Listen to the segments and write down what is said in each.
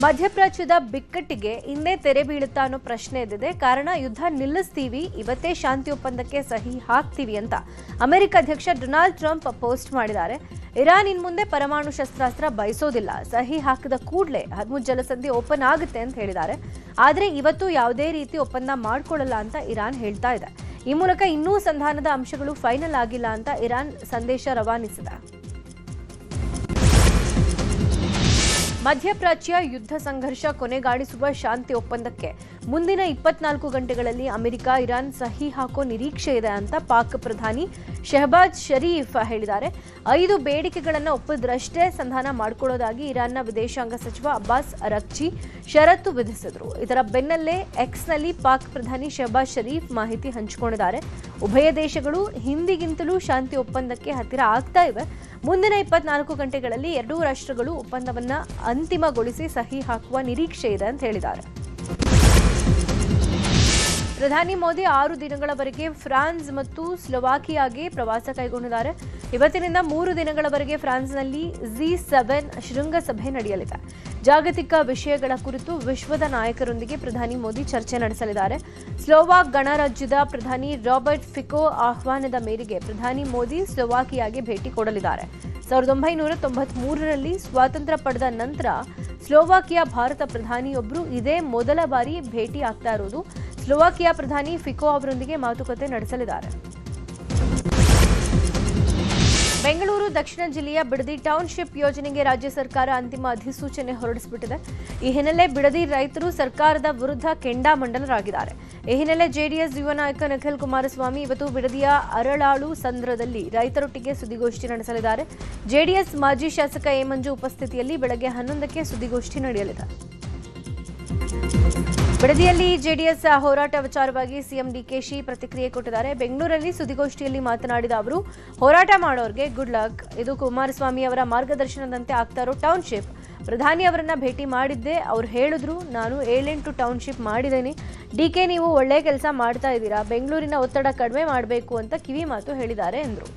ಮಧ್ಯಪ್ರಾಚ್ಯದ ಬಿಕ್ಕಟ್ಟಿಗೆ ಇನ್ನೇ ತೆರೆ ಬೀಳುತ್ತಾ ಅನ್ನೋ ಪ್ರಶ್ನೆ ಎದ್ದಿದೆ. ಕಾರಣ ಯುದ್ಧ ನಿಲ್ಲಿಸ್ತೀವಿ, ಇವತ್ತೇ ಶಾಂತಿ ಒಪ್ಪಂದಕ್ಕೆ ಸಹಿ ಹಾಕ್ತೀವಿ ಅಂತ ಅಮೆರಿಕ ಅಧ್ಯಕ್ಷ ಡೊನಾಲ್ಡ್ ಟ್ರಂಪ್ ಪೋಸ್ಟ್ ಮಾಡಿದ್ದಾರೆ. ಇರಾನ್ ಇನ್ಮುಂದೆ ಪರಮಾಣು ಶಸ್ತ್ರಾಸ್ತ್ರ ಬಯಸೋದಿಲ್ಲ, ಸಹಿ ಹಾಕಿದ ಕೂಡಲೇ ಹರ್ಮುಜ್ ಜಲಸಂಧಿ ಓಪನ್ ಆಗುತ್ತೆ ಅಂತ ಹೇಳಿದ್ದಾರೆ. ಆದರೆ ಇವತ್ತು ಯಾವುದೇ ರೀತಿ ಒಪ್ಪಂದ ಮಾಡಿಕೊಳ್ಳಲ್ಲ ಅಂತ ಇರಾನ್ ಹೇಳ್ತಾ ಇದೆ. ಈ ಮೂಲಕ ಇನ್ನೂ ಸಂಧಾನದ ಅಂಶಗಳು ಫೈನಲ್ ಆಗಿಲ್ಲ ಅಂತ ಇರಾನ್ ಸಂದೇಶ ರವಾನಿಸಿದೆ. ಮಧ್ಯಪ್ರಾಚ್ಯ ಯುದ್ಧ ಸಂಘರ್ಷ ಕೊನೆಗಾಣಿಸುವ ಶಾಂತಿ ಒಪ್ಪಂದಕ್ಕೆ ಮುಂದಿನ 24 ಗಂಟೆಗಳಲ್ಲಿ ಅಮೆರಿಕ ಇರಾನ್ ಸಹಿ ಹಾಕೋ ನಿರೀಕ್ಷೆ ಇದೆ ಅಂತ ಪಾಕ್ ಪ್ರಧಾನಿ ಶಹಬಾಜ್ ಶರೀಫ್ ಹೇಳಿದ್ದಾರೆ. 5 ಬೇಡಿಕೆಗಳನ್ನು ಒಪ್ಪಿದ್ರಷ್ಟೇ ಸಂಧಾನ ಮಾಡಿಕೊಳ್ಳೋದಾಗಿ ಇರಾನ್ನ ವಿದೇಶಾಂಗ ಸಚಿವ ಅಬ್ಬಾಸ್ ಅರಕ್ಚಿ ಷರತ್ತು ವಿಧಿಸಿದರು. ಇದರ ಬೆನ್ನಲ್ಲೇ ಎಕ್ಸ್ನಲ್ಲಿ ಪಾಕ್ ಪ್ರಧಾನಿ ಶಹಬಾಜ್ ಶರೀಫ್ ಮಾಹಿತಿ ಹಂಚಿಕೊಂಡಿದ್ದಾರೆ. ಉಭಯ ದೇಶಗಳು ಹಿಂದಿಗಿಂತಲೂ ಶಾಂತಿ ಒಪ್ಪಂದಕ್ಕೆ ಹತ್ತಿರ ಆಗ್ತಾ ಇವೆ. ಮುಂದಿನ 24 ಗಂಟೆಗಳಲ್ಲಿ ಎರಡೂ ರಾಷ್ಟ್ರಗಳು ಒಪ್ಪಂದವನ್ನು ಅಂತಿಮಗೊಳಿಸಿ ಸಹಿ ಹಾಕುವ ನಿರೀಕ್ಷೆ ಇದೆ ಅಂತ ಹೇಳಿದ್ದಾರೆ. ಪ್ರಧಾನಿ ಮೋದಿ 6 ದಿನಗಳವರೆಗೆ ಫ್ರಾನ್ಸ್ ಮತ್ತು ಸ್ಲೋವಾಕಿಯಾಗೆ ಪ್ರವಾಸ ಕೈಗೊಂಡಿದ್ದಾರೆ. ಇವತ್ತಿನಿಂದ 3 ದಿನಗಳವರೆಗೆ ಫ್ರಾನ್ಸ್ನಲ್ಲಿ G7 ಶೃಂಗಸಭೆ ನಡೆಯಲಿದೆ. ಜಾಗತಿಕ ವಿಷಯಗಳ ಕುರಿತು ವಿಶ್ವದ ನಾಯಕರೊಂದಿಗೆ ಪ್ರಧಾನಿ ಮೋದಿ ಚರ್ಚೆ ನಡೆಸಲಿದ್ದಾರೆ. ಸ್ಲೋವಾಕ್ ಗಣರಾಜ್ಯದ ಪ್ರಧಾನಿ ರಾಬರ್ಟ್ ಫಿಕೋ ಆಹ್ವಾನದ ಮೇರೆಗೆ ಪ್ರಧಾನಿ ಮೋದಿ ಸ್ಲೋವಾಕಿಯಾಗೆ ಭೇಟಿ ಕೊಡಲಿದ್ದಾರೆ. 1993ರಲ್ಲಿ ಸ್ವಾತಂತ್ರ್ಯ ಪಡೆದ ನಂತರ ಸ್ಲೋವಾಕಿಯಾ ಭಾರತ ಪ್ರಧಾನಿಯೊಬ್ಬರು ಇದೇ ಮೊದಲ ಬಾರಿ ಭೇಟಿ ಆಗ್ತಾ ಇರೋದು. ಸ್ಲೋವಾಕಿಯಾ ಪ್ರಧಾನಿ ಫಿಕೋ ಅವರೊಂದಿಗೆ ಮಾತುಕತೆ ನಡೆಸಲಿದ್ದಾರೆ. ಬೆಂಗಳೂರು ದಕ್ಷಿಣ ಜಿಲ್ಲೆಯ ಬಿಡದಿ ಟೌನ್ಶಿಪ್ ಯೋಜನೆಗೆ ರಾಜ್ಯ ಸರ್ಕಾರ ಅಂತಿಮ ಅಧಿಸೂಚನೆ ಹೊರಡಿಸಿಬಿಟ್ಟಿದೆ. ಈ ಹಿನ್ನೆಲೆ ಬಿಡದಿ ರೈತರು ಸರ್ಕಾರದ ವಿರುದ್ಧ ಕೆಂಡಾಮಂಡಲರಾಗಿದ್ದಾರೆ. ಈ ಹಿನ್ನೆಲೆ ಜೆಡಿಎಸ್ ಯುವ ನಾಯಕ ನಿಖಿಲ್ ಕುಮಾರಸ್ವಾಮಿ ಇವತ್ತು ಬಿಡದಿಯ ಅರಳಾಳು ಸಂದ್ರದಲ್ಲಿ ರೈತರೊಟ್ಟಿಗೆ ಸುದ್ದಿಗೋಷ್ಠಿ ನಡೆಸಲಿದ್ದಾರೆ. ಜೆಡಿಎಸ್ ಮಾಜಿ ಶಾಸಕ ಎ ಮಂಜು ಉಪಸ್ಥಿತಿಯಲ್ಲಿ ಬೆಳಗ್ಗೆ 11ಕ್ಕೆ ಸುದ್ದಿಗೋಷ್ಠಿ ನಡೆಯಲಿದೆ. ಬಿಡದಿಯಲ್ಲಿ ಜೆಡಿಎಸ್ ಹೋರಾಟ ವಿಚಾರವಾಗಿ ಸಿಎಂ ಡಿಕೆಶಿ ಪ್ರತಿಕ್ರಿಯೆ ಕೊಟ್ಟಿದ್ದಾರೆ. ಬೆಂಗಳೂರಲ್ಲಿ ಸುದ್ದಿಗೋಷ್ಠಿಯಲ್ಲಿ ಮಾತನಾಡಿದ ಅವರು, ಹೋರಾಟ ಮಾಡೋರಿಗೆ ಗುಡ್ ಲಕ್. ಇದು ಕುಮಾರಸ್ವಾಮಿ ಅವರ ಮಾರ್ಗದರ್ಶನದಂತೆ ಆಗ್ತಾ ಇರೋ ಟೌನ್ಶಿಪ್. ಪ್ರಧಾನಿ ಅವರನ್ನ ಭೇಟಿ ಮಾಡಿದ್ದೆ, ಅವ್ರು ಹೇಳಿದ್ರು ನಾನು 7-8 ಟೌನ್ಶಿಪ್ ಮಾಡಿದ್ದೇನೆ. ಡಿಕೆ ನೀವು ಒಳ್ಳೆ ಕೆಲಸ ಮಾಡ್ತಾ ಇದ್ದೀರಾ, ಬೆಂಗಳೂರಿನ ಒತ್ತಡ ಕಡಿಮೆ ಮಾಡಬೇಕು ಅಂತ ಕಿವಿ ಮಾತು ಹೇಳಿದ್ದಾರೆ ಎಂದರು.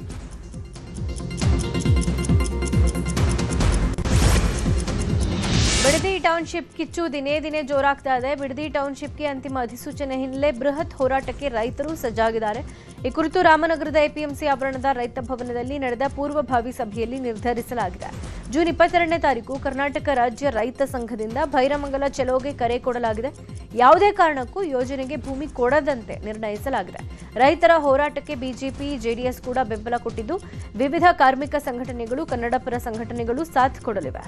ಬಿಡದಿ ಟೌನ್ಶಿಪ್ ಕಿಚ್ಚು ದಿನೇ ದಿನೇ ಜೋರಾಗ್ತಾ ಇದೆ. ಬಿಡದಿ ಟೌನ್ಶಿಪ್ಗೆ ಅಂತಿಮ ಅಧಿಸೂಚನೆ ಹಿನ್ನೆಲೆ ಬೃಹತ್ ಹೋರಾಟಕ್ಕೆ ರೈತರು ಸಜ್ಜಾಗಿದ್ದಾರೆ. ಈ ಕುರಿತು ರಾಮನಗರದ ಎಪಿಎಂಸಿ ಆವರಣದ ರೈತ ಭವನದಲ್ಲಿ ನಡೆದ ಪೂರ್ವಭಾವಿ ಸಭೆಯಲ್ಲಿ ನಿರ್ಧರಿಸಲಾಗಿದೆ. ಜೂನ್ 22ನೇ ತಾರೀಕು ಕರ್ನಾಟಕ ರಾಜ್ಯ ರೈತ ಸಂಘದಿಂದ ಭೈರಮಂಗಲ ಚಲೋಗೆ ಕರೆ ಕೊಡಲಾಗಿದೆ. ಯಾವುದೇ ಕಾರಣಕ್ಕೂ ಯೋಜನೆಗೆ ಭೂಮಿ ಕೊಡದಂತೆ ನಿರ್ಣಯಿಸಲಾಗಿದೆ. ರೈತರ ಹೋರಾಟಕ್ಕೆ ಬಿಜೆಪಿ, ಜೆಡಿಎಸ್ ಕೂಡ ಬೆಂಬಲ ಕೊಟ್ಟಿದ್ದು, ವಿವಿಧ ಕಾರ್ಮಿಕ ಸಂಘಟನೆಗಳು, ಕನ್ನಡಪರ ಸಂಘಟನೆಗಳು ಸಾಥ್ ಕೊಡಲಿವೆ.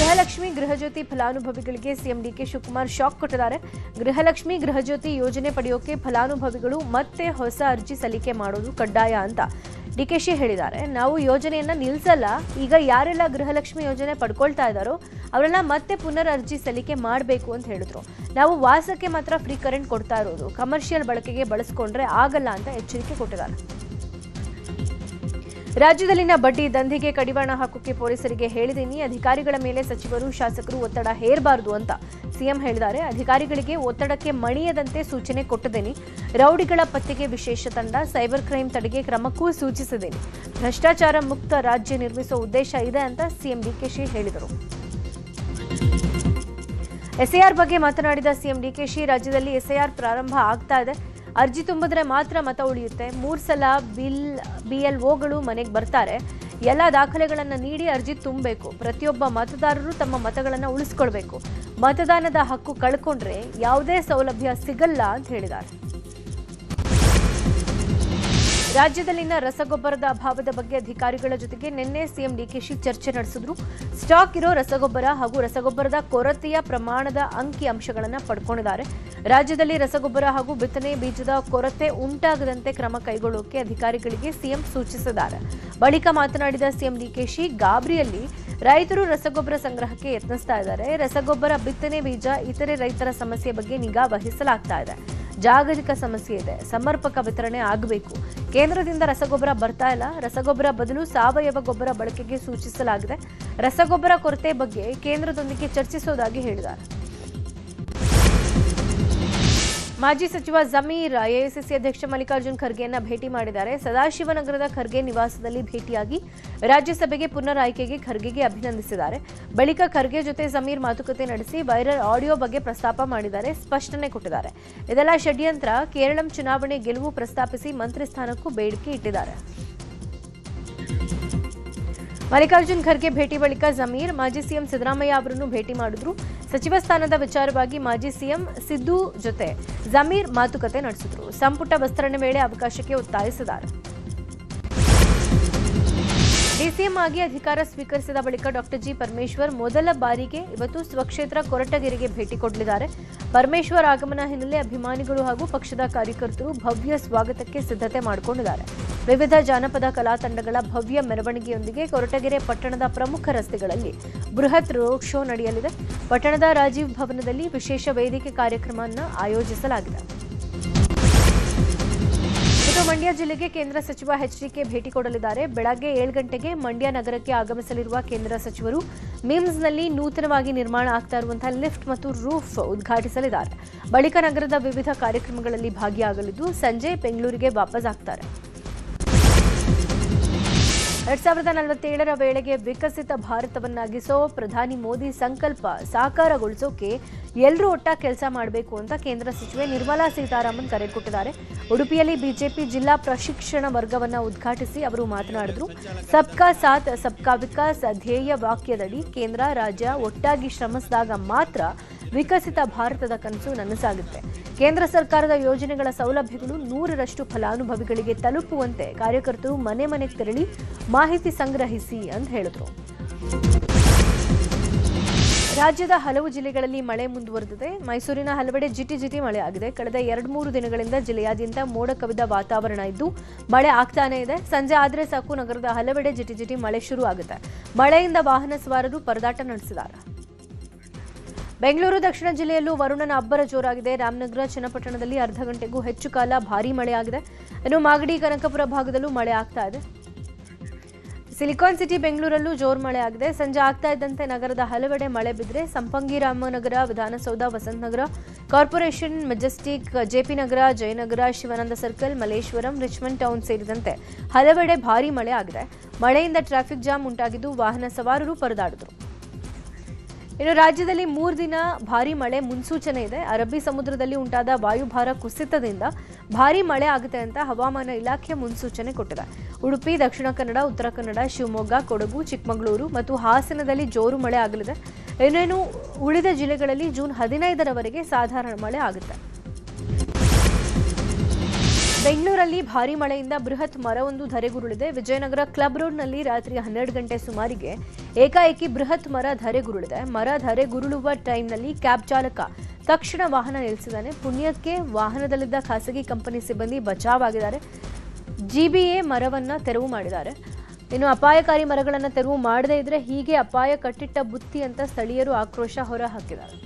ಗೃಹಲಕ್ಷ್ಮಿ ಗೃಹಜ್ಯೋತಿ ಫಲಾನುಭವಿಗಳಿಗೆ ಸಿಎಂ ಡಿಕೆ ಶಿವಕುಮಾರ್ ಶಾಕ್ ಕೊಟ್ಟಿದ್ದಾರೆ. ಗೃಹಲಕ್ಷ್ಮಿ ಗೃಹಜ್ಯೋತಿ ಯೋಜನೆ ಪಡೆಯೋಕೆ ಫಲಾನುಭವಿಗಳು ಮತ್ತೆ ಹೊಸ ಅರ್ಜಿ ಸಲ್ಲಿಕೆ ಮಾಡೋದು ಕಡ್ಡಾಯ ಅಂತ ಡಿಕೆಶಿ ಹೇಳಿದ್ದಾರೆ. ನಾವು ಯೋಜನೆಯನ್ನ ನಿಲ್ಲಿಸಲ್ಲ. ಈಗ ಯಾರೆಲ್ಲ ಗೃಹಲಕ್ಷ್ಮಿ ಯೋಜನೆ ಪಡ್ಕೊಳ್ತಾ ಇದ್ದಾರೋ ಅವರೆಲ್ಲ ಮತ್ತೆ ಪುನರ್ ಅರ್ಜಿ ಸಲ್ಲಿಕೆ ಮಾಡಬೇಕು ಅಂತ ಹೇಳಿದ್ರು. ನಾವು ವಾಸಕ್ಕೆ ಮಾತ್ರ ಫ್ರೀ ಕರೆಂಟ್ ಕೊಡ್ತಾ ಇರೋದು, ಕಮರ್ಷಿಯಲ್ ಬಳಕೆಗೆ ಬಳಸ್ಕೊಂಡ್ರೆ ಆಗಲ್ಲ ಅಂತ ಎಚ್ಚರಿಕೆ ಕೊಟ್ಟಿದ್ದಾರೆ. ರಾಜ್ಯದಲ್ಲಿನ ಬಡ್ಡಿ ದಂಧೆಗೆ ಕಡಿವಾಣ ಹಾಕೋಕೆ ಪೊಲೀಸರಿಗೆ ಹೇಳಿದ್ದೀನಿ. ಅಧಿಕಾರಿಗಳ ಮೇಲೆ ಸಚಿವರು, ಶಾಸಕರು ಒತ್ತಡ ಹೇರಬಾರದು ಅಂತ ಸಿಎಂ ಹೇಳಿದ್ದಾರೆ. ಅಧಿಕಾರಿಗಳಿಗೆ ಒತ್ತಡಕ್ಕೆ ಮಣಿಯದಂತೆ ಸೂಚನೆ ಕೊಟ್ಟಿದ್ದೀನಿ. ರೌಡಿಗಳ ಪತ್ತೆಗೆ ವಿಶೇಷ ತಂಡ, ಸೈಬರ್ ಕ್ರೈಂ ತಡೆಗೆ ಕ್ರಮಕ್ಕೂ ಸೂಚಿಸಿದ್ದೀನಿ. ಭ್ರಷ್ಟಾಚಾರ ಮುಕ್ತ ರಾಜ್ಯ ನಿರ್ಮಿಸುವ ಉದ್ದೇಶ ಇದೆ ಅಂತ ಸಿಎಂ ಡಿಕೆಶಿ ಹೇಳಿದರು. ಎಸ್ಐಆರ್ ಬಗ್ಗೆ ಮಾತನಾಡಿದ ಸಿಎಂ ಡಿಕೆಶಿ, ರಾಜ್ಯದಲ್ಲಿ ಎಸ್ಐಆರ್ ಪ್ರಾರಂಭ ಆಗ್ತಾ ಇದೆ. ಅರ್ಜಿ ತುಂಬಿದ್ರೆ ಮಾತ್ರ ಮತ ಉಳಿಯುತ್ತೆ. 3 ಸಲ BLOಗಳು ಮನೆಗೆ ಬರ್ತಾರೆ. ಎಲ್ಲ ದಾಖಲೆಗಳನ್ನು ನೀಡಿ ಅರ್ಜಿ ತುಂಬಬೇಕು. ಪ್ರತಿಯೊಬ್ಬ ಮತದಾರರು ತಮ್ಮ ಮತಗಳನ್ನು ಉಳಿಸ್ಕೊಳ್ಬೇಕು. ಮತದಾನದ ಹಕ್ಕು ಕಳ್ಕೊಂಡ್ರೆ ಯಾವುದೇ ಸೌಲಭ್ಯ ಸಿಗಲ್ಲ ಅಂತ ಹೇಳಿದ್ದಾರೆ. ರಾಜ್ಯದಲ್ಲಿನ ರಸಗೊಬ್ಬರದ ಅಭಾವದ ಬಗ್ಗೆ ಅಧಿಕಾರಿಗಳ ಜೊತೆಗೆ ನಿನ್ನೆ ಸಿಎಂ ಡಿಕೆಶಿ ಚರ್ಚೆ ನಡೆಸಿದ್ರು. ಸ್ಟಾಕ್ ಇರೋ ರಸಗೊಬ್ಬರ ಹಾಗೂ ರಸಗೊಬ್ಬರದ ಕೊರತೆಯ ಪ್ರಮಾಣದ ಅಂಕಿ ಅಂಶಗಳನ್ನು ಪಡ್ಕೊಂಡಿದ್ದಾರೆ. ರಾಜ್ಯದಲ್ಲಿ ರಸಗೊಬ್ಬರ ಹಾಗೂ ಬಿತ್ತನೆ ಬೀಜದ ಕೊರತೆ ಉಂಟಾಗದಂತೆ ಕ್ರಮ ಕೈಗೊಳ್ಳೋಕೆ ಅಧಿಕಾರಿಗಳಿಗೆ ಸಿಎಂ ಸೂಚಿಸಿದ್ದಾರೆ. ಬಳಿಕ ಮಾತನಾಡಿದ ಸಿಎಂ ಡಿಕೆಶಿ, ಗಾಬರಿಯಲ್ಲಿ ರೈತರು ರಸಗೊಬ್ಬರ ಸಂಗ್ರಹಕ್ಕೆ ಯತ್ನಿಸ್ತಾ ಇದ್ದಾರೆ. ರಸಗೊಬ್ಬರ, ಬಿತ್ತನೆ ಬೀಜ, ಇತರೆ ರೈತರ ಸಮಸ್ಯೆ ಬಗ್ಗೆ ನಿಗಾ ವಹಿಸಲಾಗ್ತಾ ಇದೆ. ಜಾಗತಿಕ ಸಮಸ್ಯೆ ಇದೆ, ಸಮರ್ಪಕ ವಿತರಣೆ ಆಗಬೇಕು. ಕೇಂದ್ರದಿಂದ ರಸಗೊಬ್ಬರ ಬರ್ತಾ ಇಲ್ಲ. ರಸಗೊಬ್ಬರ ಬದಲು ಸಾವಯವ ಗೊಬ್ಬರ ಬಳಕೆಗೆ ಸೂಚಿಸಲಾಗಿದೆ. ರಸಗೊಬ್ಬರ ಕೊರತೆ ಬಗ್ಗೆ ಕೇಂದ್ರದೊಂದಿಗೆ ಚರ್ಚಿಸುವುದಾಗಿ ಹೇಳಿದ್ದಾರೆ. ಮಾಜಿ ಸಚಿವ ಜಮೀರ್ ಎಐಸಿಸಿ ಅಧ್ಯಕ್ಷ ಮಲ್ಲಿಕಾರ್ಜುನ್ ಖರ್ಗೆಯನ್ನ ಭೇಟಿ ಮಾಡಿದ್ದಾರೆ. ಸದಾಶಿವನಗರದ ಖರ್ಗೆ ನಿವಾಸದಲ್ಲಿ ಭೇಟಿಯಾಗಿ ರಾಜ್ಯಸಭೆಗೆ ಪುನರ್ ಆಯ್ಕೆಗೆ ಖರ್ಗೆಗೆ ಅಭಿನಂದಿಸಿದ್ದಾರೆ. ಬಳಿಕ ಖರ್ಗೆ ಜೊತೆ ಜಮೀರ್ ಮಾತುಕತೆ ನಡೆಸಿ ವೈರಲ್ ಆಡಿಯೋ ಬಗ್ಗೆ ಪ್ರಸ್ತಾಪ ಮಾಡಿದ್ದಾರೆ, ಸ್ಪಷ್ಟನೆ ಕೊಟ್ಟಿದ್ದಾರೆ. ಇದೆಲ್ಲ ಷಡ್ಯಂತ್ರ. ಕೇರಳಂ ಚುನಾವಣೆ ಗೆಲುವು ಪ್ರಸ್ತಾಪಿಸಿ ಮಂತ್ರಿ ಸ್ಥಾನಕ್ಕೂ ಬೇಡಿಕೆ ಇಟ್ಟಿದ್ದಾರೆ. ಮಲ್ಲಿಕಾರ್ಜುನ್ ಖರ್ಗೆ ಭೇಟಿ ಬಳಿಕ ಜಮೀರ್ ಮಾಜಿ ಸಿಎಂ ಸಿದ್ದರಾಮಯ್ಯ ಅವರನ್ನು ಭೇಟಿ ಮಾಡಿದ್ರು. ಸಚಿವ ಸ್ಥಾನದ ವಿಚಾರವಾಗಿ ಮಾಜಿ ಸಿಎಂ ಸಿದ್ದು ಜೊತೆ ಜಮೀರ್ ಮಾತುಕತೆ ನಡೆಸಿದ್ರು. ಸಂಪುಟ ವಿಸ್ತರಣೆ ವೇಳೆ ಅವಕಾಶಕ್ಕೆ ಒತ್ತಾಯಿಸಿದ್ದಾರೆ. ಡಿಸಿಎಂ ಆಗಿ ಅಧಿಕಾರ ಸ್ವೀಕರಿಸಿದ ಬಳಿಕ ಡಾಕ್ಟರ್ ಜಿ ಪರಮೇಶ್ವರ್ ಮೊದಲ ಬಾರಿಗೆ ಇವತ್ತು ಸ್ವಕ್ಷೇತ್ರ ಕೊರಟಗೆರೆಗೆ ಭೇಟಿ ಕೊಡಲಿದ್ದಾರೆ. ಪರಮೇಶ್ವರ್ ಆಗಮನ ಹಿನ್ನೆಲೆ ಅಭಿಮಾನಿಗಳು ಹಾಗೂ ಪಕ್ಷದ ಕಾರ್ಯಕರ್ತರು ಭವ್ಯ ಸ್ವಾಗತಕ್ಕೆ ಸಿದ್ಧತೆ ಮಾಡಿಕೊಂಡಿದ್ದಾರೆ. ವಿವಿಧ ಜಾನಪದ ಕಲಾ ತಂಡಗಳ ಭವ್ಯ ಮೆರವಣಿಗೆಯೊಂದಿಗೆ ಕೊರಟಗೆರೆ ಪಟ್ಟಣದ ಪ್ರಮುಖ ರಸ್ತೆಗಳಲ್ಲಿ ಬೃಹತ್ ರೋಡ್ ಶೋ ನಡೆಯಲಿದೆ. ಪಟ್ಟಣದ ರಾಜೀವ್ ಭವನದಲ್ಲಿ ವಿಶೇಷ ವೇದಿಕೆ ಕಾರ್ಯಕ್ರಮವನ್ನು ಆಯೋಜಿಸಲಾಗಿದೆ. ಮಂಡ್ಯ ಜಿಲ್ಲೆಗೆ ಕೇಂದ್ರ ಸಚಿವ ಎಚ್ಡಿಕೆ ಭೇಟಿ ಕೊಡಲಿದ್ದಾರೆ. ಬೆಳಗ್ಗೆ 7 ಗಂಟೆಗೆ ಮಂಡ್ಯ ನಗರಕ್ಕೆ ಆಗಮಿಸಲಿರುವ ಕೇಂದ್ರ ಸಚಿವರು ಮಿಮ್ಸ್ನಲ್ಲಿ ನೂತನವಾಗಿ ನಿರ್ಮಾಣ ಆಗ್ತಾ ಇರುವಂತಹ ಲಿಫ್ಟ್ ಮತ್ತು ರೂಫ್ ಉದ್ಘಾಟಿಸಲಿದ್ದಾರೆ. ಬಳಿಕ ನಗರದ ವಿವಿಧ ಕಾರ್ಯಕ್ರಮಗಳಲ್ಲಿ ಭಾಗಿಯಾಗಲಿದ್ದು ಸಂಜೆ ಬೆಂಗಳೂರಿಗೆ ವಾಪಸ್ ಆಗ್ತಾರೆ. 2047ರ ವೇಳೆಗೆ ವಿಕಸಿತ ಭಾರತವನ್ನಾಗಿಸೋ ಪ್ರಧಾನಿ ಮೋದಿ ಸಂಕಲ್ಪ ಸಾಕಾರಗೊಳಿಸೋಕೆ ಎಲ್ಲರೂ ಒಟ್ಟಾಗಿ ಕೆಲಸ ಮಾಡಬೇಕು ಅಂತ ಕೇಂದ್ರ ಸಚಿವೆ ನಿರ್ಮಲಾ ಸೀತಾರಾಮನ್ ಕರೆ ಕೊಟ್ಟಿದ್ದಾರೆ. ಉಡುಪಿಯಲ್ಲಿ ಬಿಜೆಪಿ ಜಿಲ್ಲಾ ಪ್ರಶಿಕ್ಷಣ ವರ್ಗವನ್ನು ಉದ್ಘಾಟಿಸಿ ಅವರು ಮಾತನಾಡಿದರು. ಸಬ್ಕಾ ಸಾಥ್ ಸಬ್ಕಾ ವಿಕಾಸ್ ಧ್ಯೇಯ ವಾಕ್ಯದಡಿ ಕೇಂದ್ರ ರಾಜ್ಯ ಒಟ್ಟಾಗಿ ಶ್ರಮಿಸಿದಾಗ ಮಾತ್ರ ವಿಕಸಿತ ಭಾರತದ ಕನಸು ನನಸಾಗುತ್ತೆ. ಕೇಂದ್ರ ಸರ್ಕಾರದ ಯೋಜನೆಗಳ ಸೌಲಭ್ಯಗಳು 100ರಷ್ಟು ಫಲಾನುಭವಿಗಳಿಗೆ ತಲುಪುವಂತೆ ಕಾರ್ಯಕರ್ತರು ಮನೆ ಮನೆಗೆ ತೆರಳಿ ಮಾಹಿತಿ ಸಂಗ್ರಹಿಸಿ ಅಂತ ಹೇಳಿದರು. ರಾಜ್ಯದ ಹಲವು ಜಿಲ್ಲೆಗಳಲ್ಲಿ ಮಳೆ ಮುಂದುವರೆದಿದೆ. ಮೈಸೂರಿನ ಹಲವೆಡೆ ಜಿಟಿ ಮಳೆ ಆಗಿದೆ. ಕಳೆದ 2-3 ದಿನಗಳಿಂದ ಜಿಲ್ಲೆಯಾದ್ಯಂತ ಮೋಡ ಕವಿದ ವಾತಾವರಣ ಇದ್ದು ಮಳೆ ಆಗ್ತಾನೇ ಇದೆ. ಸಂಜೆ ಆದರೆ ಸಾಕು ನಗರದ ಹಲವೆಡೆ ಜಿಟಿ ಮಳೆ ಶುರು ಆಗುತ್ತೆ. ಮಳೆಯಿಂದ ವಾಹನ ಸವಾರರು ಪರದಾಟ ನಡೆಸಿದ್ದಾರೆ. ಬೆಂಗಳೂರು ದಕ್ಷಿಣ ಜಿಲ್ಲೆಯಲ್ಲೂ ವರುಣನ ಅಬ್ಬರ ಜೋರಾಗಿದೆ. ರಾಮನಗರ, ಚನ್ನಪಟ್ಟಣದಲ್ಲಿ ಅರ್ಧ ಗಂಟೆಗೂ ಹೆಚ್ಚು ಕಾಲ ಭಾರೀ ಮಳೆಯಾಗಿದೆ. ಇನ್ನು ಮಾಗಡಿ, ಕನಕಪುರ ಭಾಗದಲ್ಲೂ ಮಳೆ ಆಗ್ತಾ ಇದೆ. ಸಿಲಿಕಾನ್ ಸಿಟಿ ಬೆಂಗಳೂರಲ್ಲೂ ಜೋರು ಮಳೆ ಆಗಿದೆ. ಸಂಜೆ ಆಗ್ತಾ ಇದ್ದಂತೆ ನಗರದ ಹಲವೆಡೆ ಮಳೆ ಬಿದ್ದರೆ Sampangi, Ramanagara, Vidhana Soudha, Vasanthanagar, corporation, Majestic, JP Nagar, Jayanagar, Shivananda circle, Malleshwaram, Richmond town ಸೇರಿದಂತೆ ಹಲವೆಡೆ ಭಾರೀ ಮಳೆ ಆಗಿದೆ. ಮಳೆಯಿಂದ ಟ್ರಾಫಿಕ್ ಜಾಮ್ ಉಂಟಾಗಿದ್ದು ವಾಹನ ಸವಾರರು ಪರದಾಡಿದರು. ಇನ್ನು ರಾಜ್ಯದಲ್ಲಿ 3 ದಿನ ಭಾರೀ ಮಳೆ ಮುನ್ಸೂಚನೆ ಇದೆ. ಅರಬ್ಬಿ ಸಮುದ್ರದಲ್ಲಿ ಉಂಟಾದ ವಾಯುಭಾರ ಕುಸಿತದಿಂದ ಭಾರೀ ಮಳೆ ಆಗುತ್ತೆ ಅಂತ ಹವಾಮಾನ ಇಲಾಖೆ ಮುನ್ಸೂಚನೆ ಕೊಟ್ಟಿದೆ. ಉಡುಪಿ, ದಕ್ಷಿಣ ಕನ್ನಡ, ಉತ್ತರ ಕನ್ನಡ, ಶಿವಮೊಗ್ಗ, ಕೊಡಗು, ಚಿಕ್ಕಮಗಳೂರು ಮತ್ತು ಹಾಸನದಲ್ಲಿ ಜೋರು ಮಳೆ ಆಗಲಿದೆ. ಇನ್ನೇನು ಉಳಿದ ಜಿಲ್ಲೆಗಳಲ್ಲಿ ಜೂನ್ 15ರವರೆಗೆ ಸಾಧಾರಣ ಮಳೆ ಆಗುತ್ತೆ. ಬೆಂಗಳೂರಲ್ಲಿ ಭಾರೀ ಮಳೆಯಿಂದ ಬೃಹತ್ ಮರವೊಂದು ಧರೆಗುರುಳಿದೆ. ವಿಜಯನಗರ ಕ್ಲಬ್ ರೋಡ್ನಲ್ಲಿ ರಾತ್ರಿ 12 ಗಂಟೆ ಸುಮಾರಿಗೆ ಏಕಾಏಕಿ ಬೃಹತ್ ಮರ ಧರೆಗುರುಳಿದೆ. ಮರ ಧರೆಗುರುಳುವ ಟೈಮ್ನಲ್ಲಿ ಕ್ಯಾಬ್ ಚಾಲಕ ತಕ್ಷಣ ವಾಹನ ನಿಲ್ಲಿಸಿದ್ದಾನೆ. ಪುಣ್ಯಕ್ಕೆ ವಾಹನದಲ್ಲಿದ್ದ ಖಾಸಗಿ ಕಂಪನಿ ಸಿಬ್ಬಂದಿ ಬಚಾವಾಗಿದ್ದಾರೆ. ಜಿಬಿಎ ಮರವನ್ನ ತೆರವು ಮಾಡಿದ್ದಾರೆ. ಇನ್ನು ಅಪಾಯಕಾರಿ ಮರಗಳನ್ನು ತೆರವು ಮಾಡದೇ ಇದ್ರೆ ಹೀಗೆ ಅಪಾಯ ಕಟ್ಟಿಟ್ಟ ಬುತ್ತಿ ಅಂತ ಸ್ಥಳೀಯರು ಆಕ್ರೋಶ ಹೊರ ಹಾಕಿದ್ದಾರೆ.